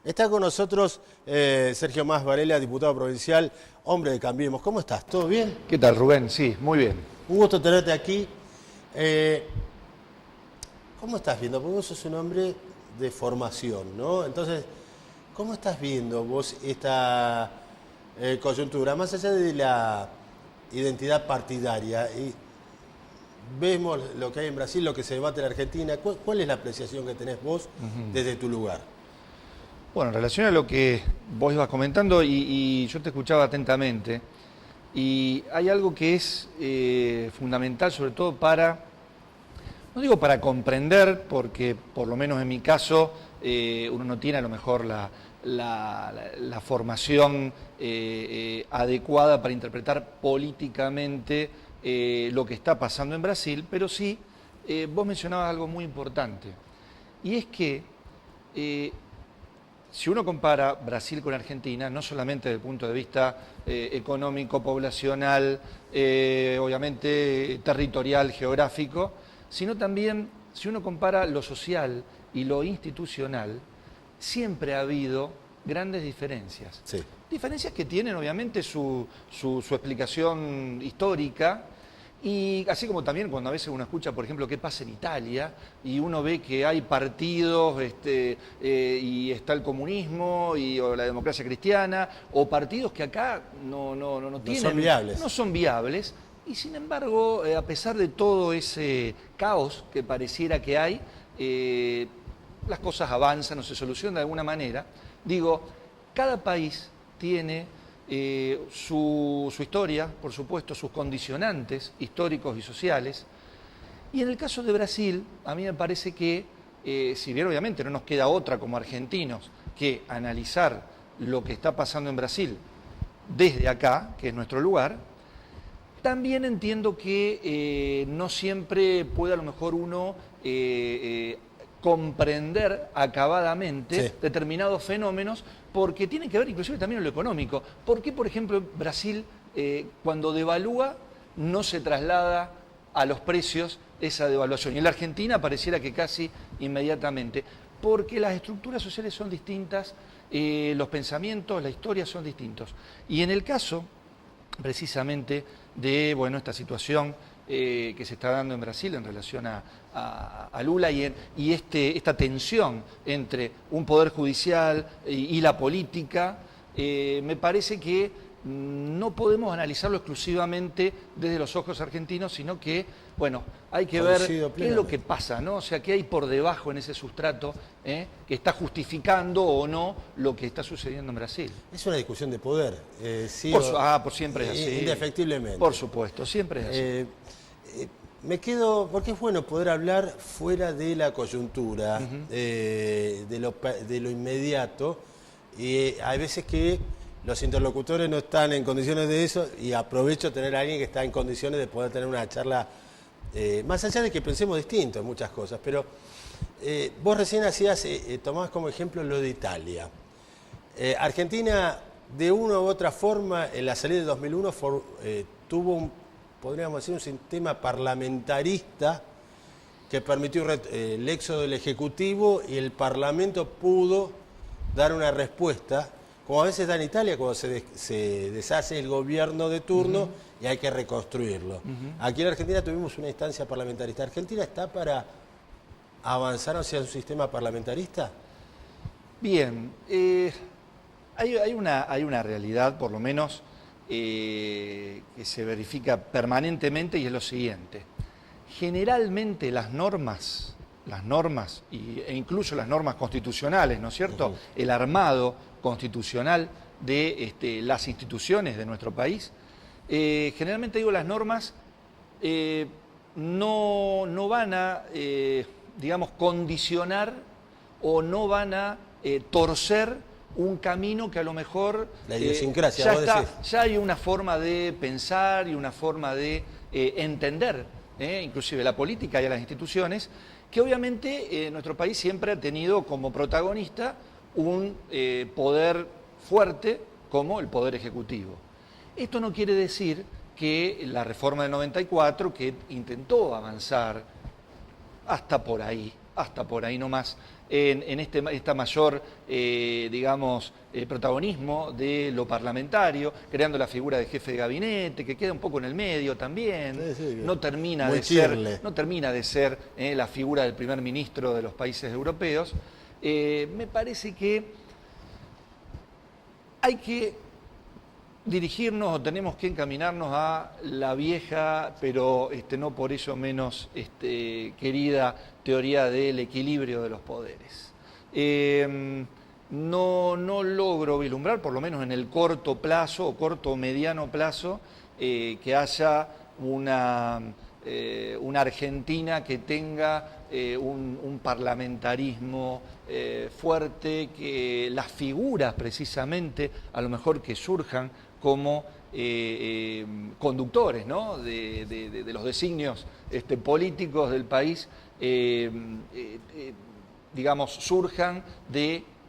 Está con nosotros Sergio Mas Varela, diputado provincial, hombre de Cambiemos. ¿Cómo estás? ¿Todo bien? ¿Qué tal, Rubén? Sí, muy bien. Un gusto tenerte aquí. ¿Cómo estás viendo? Porque vos sos un hombre de formación, ¿no? Entonces, ¿cómo estás viendo vos esta coyuntura? Más allá de la identidad partidaria, y vemos lo que hay en Brasil, lo que se debate en Argentina. ¿Cuál es la apreciación que tenés vos desde tu lugar? Bueno, en relación a lo que vos ibas comentando, y yo te escuchaba atentamente, y hay algo que es fundamental, sobre todo para, no digo para comprender, porque por lo menos en mi caso, uno no tiene a lo mejor la formación adecuada para interpretar políticamente lo que está pasando en Brasil, pero sí, vos mencionabas algo muy importante, y es que si uno compara Brasil con Argentina, no solamente desde el punto de vista económico, poblacional, obviamente territorial, geográfico, sino también si uno compara lo social y lo institucional, siempre ha habido grandes diferencias. Sí. Diferencias que tienen obviamente su explicación histórica. Y así como también cuando a veces uno escucha, por ejemplo, qué pasa en Italia y uno ve que hay partidos y está el comunismo o la democracia cristiana, o partidos que acá no tienen, son viables. no son viables, y sin embargo, a pesar de todo ese caos que pareciera que hay, las cosas avanzan o se solucionan de alguna manera. Digo, cada país tiene su historia, por supuesto, sus condicionantes históricos y sociales. Y en el caso de Brasil, a mí me parece que, si bien obviamente no nos queda otra como argentinos que analizar lo que está pasando en Brasil desde acá, que es nuestro lugar, también entiendo que no siempre puede a lo mejor uno comprender acabadamente determinados fenómenos, porque tienen que ver inclusive también en lo económico. ¿Por qué, por ejemplo, Brasil, cuando devalúa, no se traslada a los precios esa devaluación? Y en la Argentina pareciera que casi inmediatamente. Porque las estructuras sociales son distintas, los pensamientos, la historia son distintos. Y en el caso, precisamente, de esta situación que se está dando en Brasil en relación a Lula y esta tensión entre un poder judicial y la política, me parece que no podemos analizarlo exclusivamente desde los ojos argentinos, sino que, hay que ver qué es lo que pasa, ¿no? O sea, qué hay por debajo en ese sustrato que está justificando o no lo que está sucediendo en Brasil. Es una discusión de poder. Sí, por siempre es así. Indefectiblemente. Por supuesto, siempre es así. Me quedo, porque es bueno poder hablar fuera de la coyuntura, de lo inmediato, y hay veces que los interlocutores no están en condiciones de eso, y aprovecho tener a alguien que está en condiciones de poder tener una charla, más allá de que pensemos distinto en muchas cosas, pero vos recién tomabas como ejemplo lo de Italia. Argentina, de una u otra forma, en la salida de 2001 tuvo podríamos decir, un sistema parlamentarista que permitió el éxodo del Ejecutivo, y el Parlamento pudo dar una respuesta, como a veces da en Italia cuando se deshace el gobierno de turno y hay que reconstruirlo. Aquí en Argentina tuvimos una instancia parlamentarista. ¿Argentina está para avanzar hacia un sistema parlamentarista? Bien, hay una realidad, por lo menos, que se verifica permanentemente, y es lo siguiente. Generalmente las normas e incluso las normas constitucionales, ¿no es cierto? El armado constitucional de las instituciones de nuestro país, generalmente digo, las normas no van a, digamos, condicionar o no van a torcer un camino que a lo mejor la idiosincrasia, ya hay una forma de pensar y una forma de entender, inclusive la política y a las instituciones, que obviamente nuestro país siempre ha tenido como protagonista un poder fuerte como el Poder Ejecutivo. Esto no quiere decir que la reforma del 94, que intentó avanzar hasta por ahí nomás, en esta mayor, digamos, protagonismo de lo parlamentario, creando la figura de jefe de gabinete, que queda un poco en el medio también. No termina de ser la figura del primer ministro de los países europeos. Me parece que hay que dirigirnos o tenemos que encaminarnos a la vieja, pero no por ello menos querida teoría del equilibrio de los poderes. No logro vislumbrar, por lo menos en el corto plazo o corto o mediano plazo, que haya una Argentina que tenga un parlamentarismo fuerte, que las figuras precisamente, a lo mejor que surjan como conductores, ¿no?, de los designios políticos del país, digamos, surjan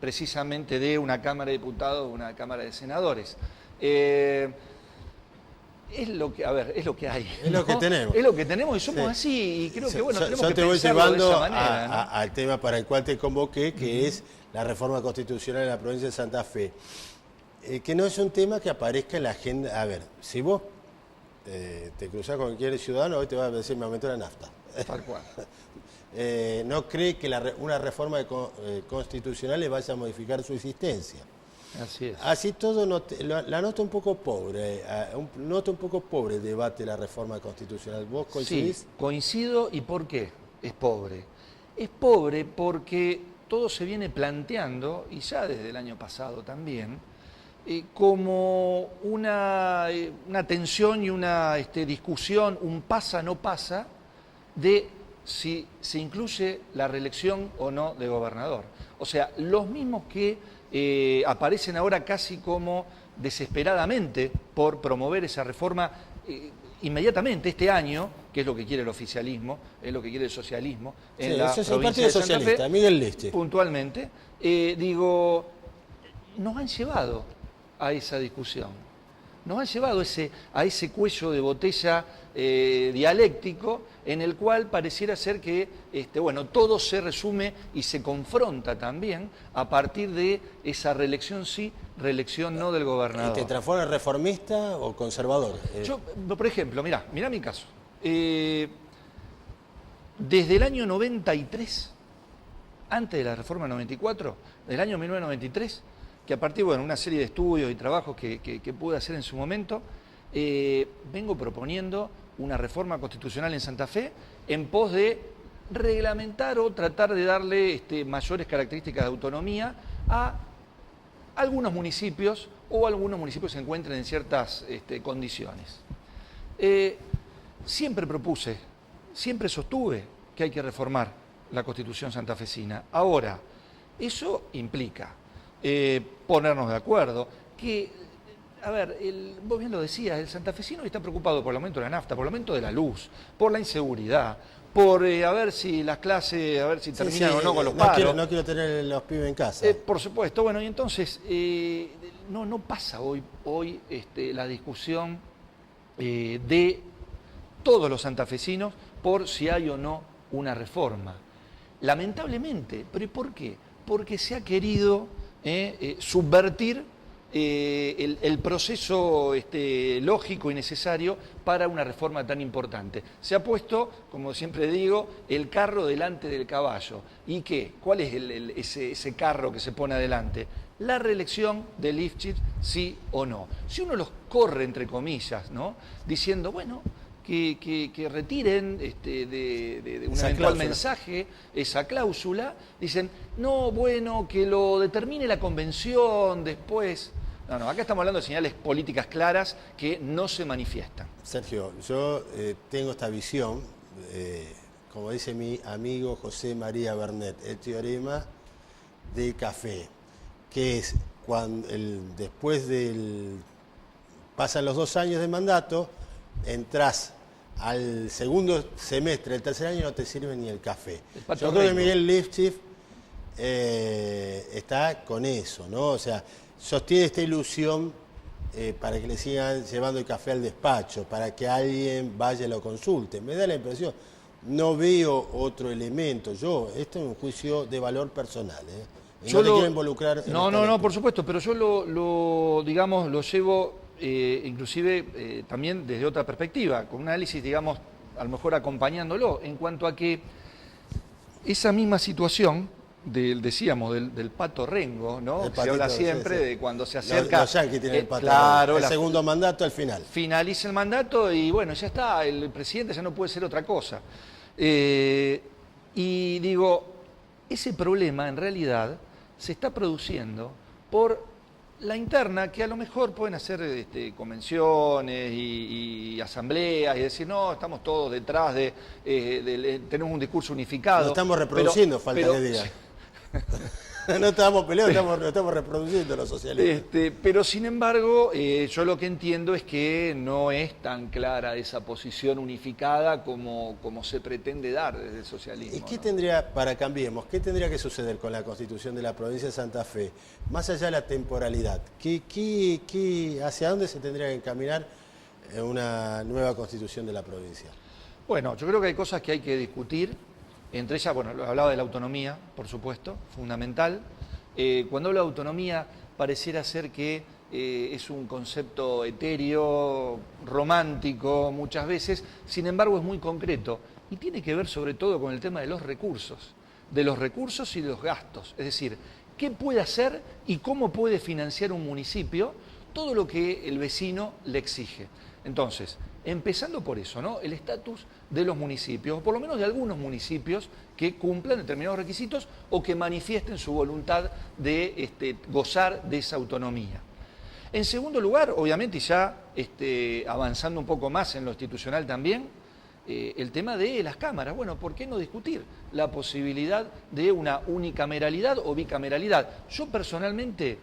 precisamente de una Cámara de Diputados o una Cámara de Senadores. Es lo que hay. Es lo que tenemos. Es lo que tenemos y somos así. Y creo que, bueno, tenemos que te voy pensarlo llevando de esa manera, ¿no? al tema para el cual te convoqué, que es la reforma constitucional en la provincia de Santa Fe. Que no es un tema que aparezca en la agenda. A ver, si vos te cruzás con cualquier ciudadano, hoy te va a decir, me aumentó la nafta. Tal cual. No cree que una reforma constitucional le vaya a modificar su existencia. Así es. Así todo, la noto un poco pobre, noto un poco pobre el debate de la reforma constitucional. ¿Vos coincidís? Sí, coincido. ¿Y por qué es pobre? Es pobre porque todo se viene planteando, y ya desde el año pasado también, como una tensión y una discusión, un pasa no pasa, de si se incluye la reelección o no de gobernador. O sea, los mismos que aparecen ahora casi como desesperadamente por promover esa reforma inmediatamente este año, que es lo que quiere el oficialismo, es lo que quiere el socialismo en la provincia de Santa Fe, Miguel Lichte. Puntualmente, nos han llevado a esa discusión, nos han llevado a ese cuello de botella dialéctico en el cual pareciera ser que todo se resume y se confronta también a partir de esa reelección sí, reelección no del gobernador. ¿Te transforma en reformista o conservador? Yo, por ejemplo, mirá mi caso. Desde el año 93, antes de la reforma 94, del año 1993, que a partir de una serie de estudios y trabajos que pude hacer en su momento, vengo proponiendo una reforma constitucional en Santa Fe en pos de reglamentar o tratar de darle mayores características de autonomía a algunos municipios o algunos municipios se encuentren en ciertas condiciones. Siempre propuse, siempre sostuve que hay que reformar la Constitución santafesina. Ahora, eso implica ponernos de acuerdo, que, a ver, vos bien lo decías, el santafesino está preocupado por el aumento de la nafta, por el aumento de la luz, por la inseguridad, por a ver si las clases, a ver si terminan o no con los paros. No quiero tener los pibes en casa. Por supuesto, bueno, y entonces no pasa hoy la discusión de todos los santafesinos por si hay o no una reforma. Lamentablemente, ¿pero y por qué? Porque se ha querido subvertir el proceso lógico y necesario para una reforma tan importante. Se ha puesto, como siempre digo, el carro delante del caballo. ¿Y qué? ¿Cuál es ese carro que se pone adelante? La reelección de Lifchitz, sí o no. Si uno los corre, entre comillas, ¿no?, diciendo, bueno, que retiren de un eventual mensaje esa cláusula, dicen, no, bueno, que lo determine la convención después. No, acá estamos hablando de señales políticas claras que no se manifiestan. Sergio, yo tengo esta visión, como dice mi amigo José María Bernet, el teorema de Café, que es cuando después pasan los 2 años de mandato, entras al segundo semestre, el tercer año no te sirve ni el café. Yo creo que Miguel Lichte está con eso, ¿no? O sea, sostiene esta ilusión para que le sigan llevando el café al despacho, para que alguien vaya y lo consulte. Me da la impresión. no veo otro elemento. Esto es un juicio de valor personal, ¿eh? Y Yo no te quiero involucrar en No, por supuesto, pero yo digamos, lo llevo inclusive también desde otra perspectiva, con un análisis, digamos, a lo mejor acompañándolo, en cuanto a que esa misma situación decíamos, del pato rengo, ¿no? Se habla siempre de cuando se acerca. Los yanquis tienen el pato claro, rengo. El segundo mandato al final. Finaliza el mandato y bueno, ya está, el presidente ya no puede ser otra cosa. Y digo, ese problema en realidad se está produciendo por la interna, que a lo mejor pueden hacer convenciones y asambleas y decir, no, estamos todos detrás tenemos un discurso unificado. Lo estamos reproduciendo, falta que diga. No estamos peleando, estamos reproduciendo los socialistas. Pero sin embargo, yo lo que entiendo es que no es tan clara esa posición unificada como se pretende dar desde el socialismo. ¿Y qué tendría, para Cambiemos, qué tendría que suceder con la Constitución de la provincia de Santa Fe? Más allá de la temporalidad, ¿hacia dónde se tendría que encaminar una nueva Constitución de la provincia? Bueno, yo creo que hay cosas que hay que discutir. Entre ellas, bueno, hablaba de la autonomía, por supuesto, fundamental. Cuando hablo de autonomía, pareciera ser que es un concepto etéreo, romántico muchas veces, sin embargo es muy concreto y tiene que ver sobre todo con el tema de los recursos y de los gastos. Es decir, ¿qué puede hacer y cómo puede financiar un municipio todo lo que el vecino le exige? Entonces, empezando por eso, ¿no? El estatus de los municipios, o por lo menos de algunos municipios que cumplan determinados requisitos o que manifiesten su voluntad de gozar de esa autonomía. En segundo lugar, obviamente, y ya avanzando un poco más en lo institucional también, el tema de las cámaras. Bueno, ¿por qué no discutir la posibilidad de una unicameralidad o bicameralidad? Yo personalmente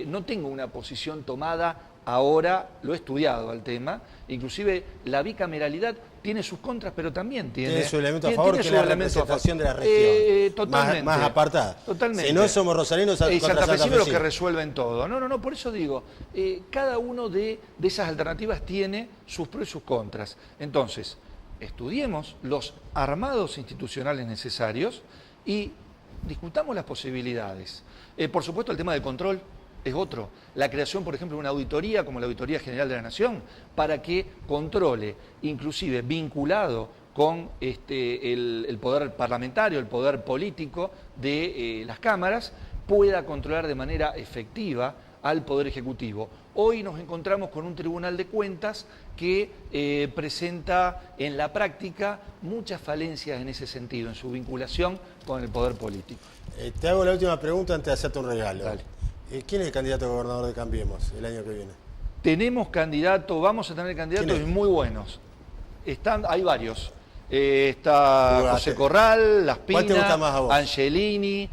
no tengo una posición tomada. Ahora lo he estudiado al tema, inclusive la bicameralidad tiene sus contras, pero también tiene su elemento a favor, que es la representación de la región, totalmente, más apartada. Totalmente. Si no somos rosarinos, santafesinos los que resuelven todo. No, por eso digo, cada uno de esas alternativas tiene sus pros y sus contras. Entonces, estudiemos los armados institucionales necesarios y discutamos las posibilidades. Por supuesto, el tema del control es otro. La creación, por ejemplo, de una auditoría como la Auditoría General de la Nación, para que controle, inclusive vinculado con el poder parlamentario, el poder político de las cámaras, pueda controlar de manera efectiva al Poder Ejecutivo. Hoy nos encontramos con un Tribunal de Cuentas que presenta en la práctica muchas falencias en ese sentido, en su vinculación con el poder político. Te hago la última pregunta antes de hacerte un regalo. Dale. ¿Quién es el candidato a gobernador de Cambiemos el año que viene? Tenemos candidatos, vamos a tener candidatos muy buenos. Hay varios. Está José Corral, Las Pinas, ¿cuál te gusta más a vos? Angelini,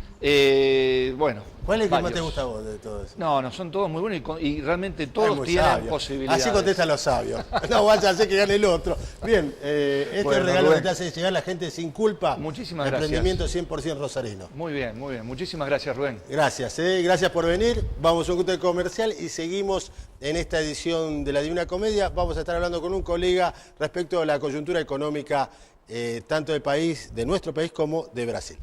bueno. ¿Cuál es el que varios. más te gusta a vos de todo eso? No, son todos muy buenos y realmente todos tienen posibilidades. Así contestan los sabios. No vaya a hacer que gane el otro. Bien, este regalo que te hace llegar la gente sin culpa. Muchísimas gracias. Emprendimiento 100% rosarino. Muy bien. Muchísimas gracias, Rubén. Gracias, gracias por venir. Vamos a un corte comercial y seguimos en esta edición de La Divina Comedia. Vamos a estar hablando con un colega respecto a la coyuntura económica tanto del país, de nuestro país, como de Brasil.